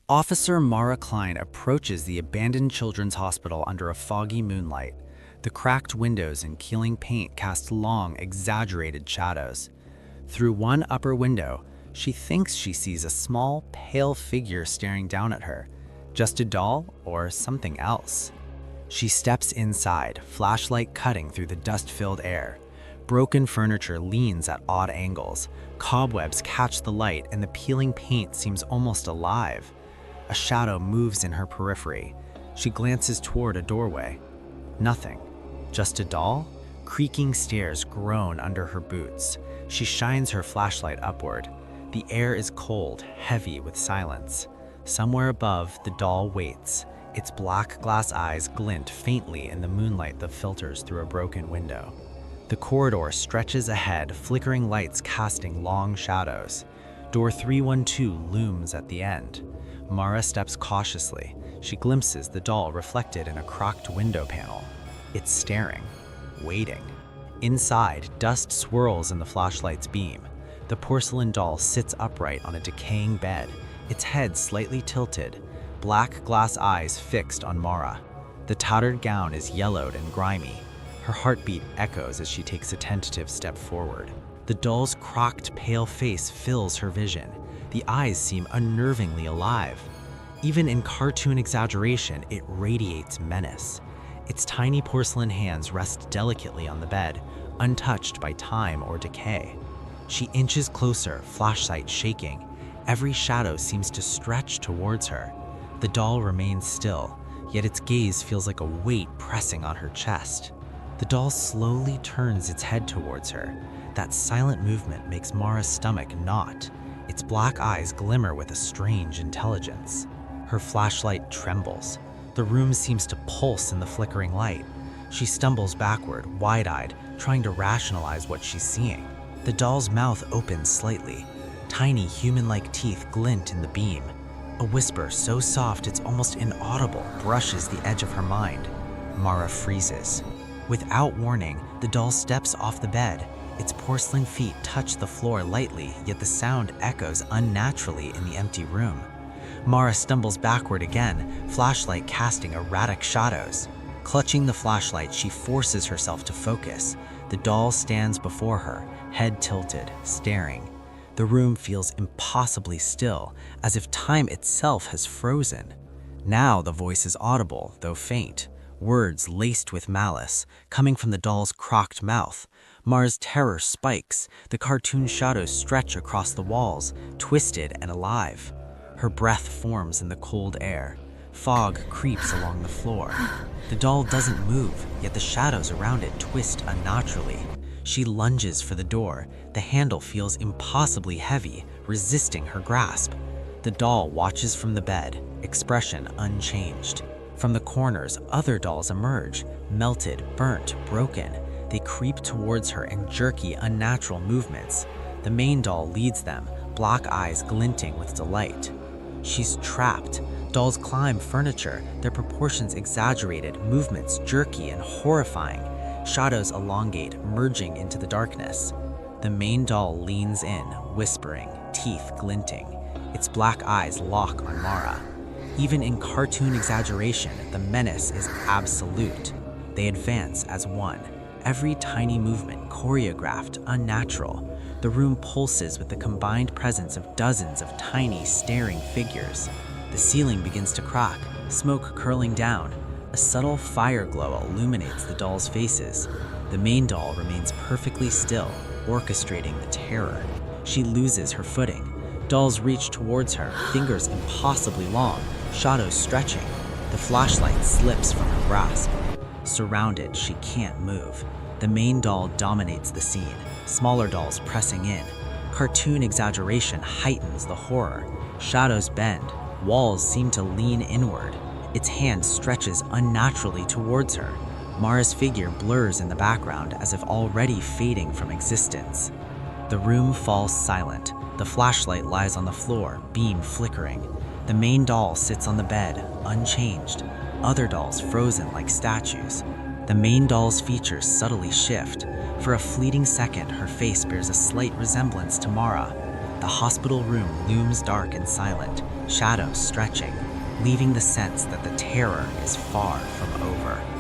Officer Mara Klein approaches the abandoned children's hospital under a foggy moonlight. The cracked windows and peeling paint cast long, exaggerated shadows. Through one upper window, she thinks she sees a small, pale figure staring down at her. Just a doll or something else? She steps inside, flashlight cutting through the dust-filled air. Broken furniture leans at odd angles. Cobwebs catch the light and the peeling paint seems almost alive. A shadow moves in her periphery. She glances toward a doorway. Nothing. Just a doll? Creaking stairs groan under her boots. She shines her flashlight upward. The air is cold, heavy with silence. Somewhere above, the doll waits. Its black glass eyes glint faintly in the moonlight that filters through a broken window. The corridor stretches ahead, flickering lights casting long shadows. Door 312 looms at the end. Mara steps cautiously. She glimpses the doll reflected in a cracked window panel. It's staring, waiting. Inside, dust swirls in the flashlight's beam. The porcelain doll sits upright on a decaying bed, its head slightly tilted, black glass eyes fixed on Mara. The tattered gown is yellowed and grimy. Her heartbeat echoes as she takes a tentative step forward. The doll's crocked, pale face fills her vision. The eyes seem unnervingly alive. Even in cartoon exaggeration, it radiates menace. Its tiny porcelain hands rest delicately on the bed, untouched by time or decay. She inches closer, flashlight shaking. Every shadow seems to stretch towards her. The doll remains still, yet its gaze feels like a weight pressing on her chest. The doll slowly turns its head towards her. That silent movement makes Mara's stomach knot. Its black eyes glimmer with a strange intelligence. Her flashlight trembles. The room seems to pulse in the flickering light. She stumbles backward, wide-eyed, trying to rationalize what she's seeing. The doll's mouth opens slightly. Tiny, human-like teeth glint in the beam. A whisper so soft it's almost inaudible brushes the edge of her mind. Mara freezes. Without warning, the doll steps off the bed. Its porcelain feet touch the floor lightly, yet the sound echoes unnaturally in the empty room. Mara stumbles backward again, flashlight casting erratic shadows. Clutching the flashlight, she forces herself to focus. The doll stands before her, head tilted, staring. The room feels impossibly still, as if time itself has frozen. Now the voice is audible, though faint. Words laced with malice, coming from the doll's crocked mouth. Mara's terror spikes. The cartoon shadows stretch across the walls, twisted and alive. Her breath forms in the cold air. Fog creeps along the floor. The doll doesn't move, yet the shadows around it twist unnaturally. She lunges for the door. The handle feels impossibly heavy, resisting her grasp. The doll watches from the bed, expression unchanged. From the corners, other dolls emerge, melted, burnt, broken. They creep towards her in jerky, unnatural movements. The main doll leads them, black eyes glinting with delight. She's trapped. Dolls climb furniture, their proportions exaggerated, movements jerky and horrifying. Shadows elongate, merging into the darkness. The main doll leans in, whispering, teeth glinting. Its black eyes lock on Mara. Even in cartoon exaggeration, the menace is absolute. They advance as one. Every tiny movement choreographed, unnatural. The room pulses with the combined presence of dozens of tiny, staring figures. The ceiling begins to crack, smoke curling down. A subtle fire glow illuminates the dolls' faces. The main doll remains perfectly still, orchestrating the terror. She loses her footing. Dolls reach towards her, fingers impossibly long, shadows stretching. The flashlight slips from her grasp. Surrounded, she can't move. The main doll dominates the scene, smaller dolls pressing in. Cartoon exaggeration heightens the horror. Shadows bend, walls seem to lean inward. Its hand stretches unnaturally towards her. Mara's figure blurs in the background as if already fading from existence. The room falls silent. The flashlight lies on the floor, beam flickering. The main doll sits on the bed, unchanged. Other dolls frozen like statues. The main doll's features subtly shift. For a fleeting second, her face bears a slight resemblance to Mara. The hospital room looms dark and silent, shadows stretching, leaving the sense that the terror is far from over.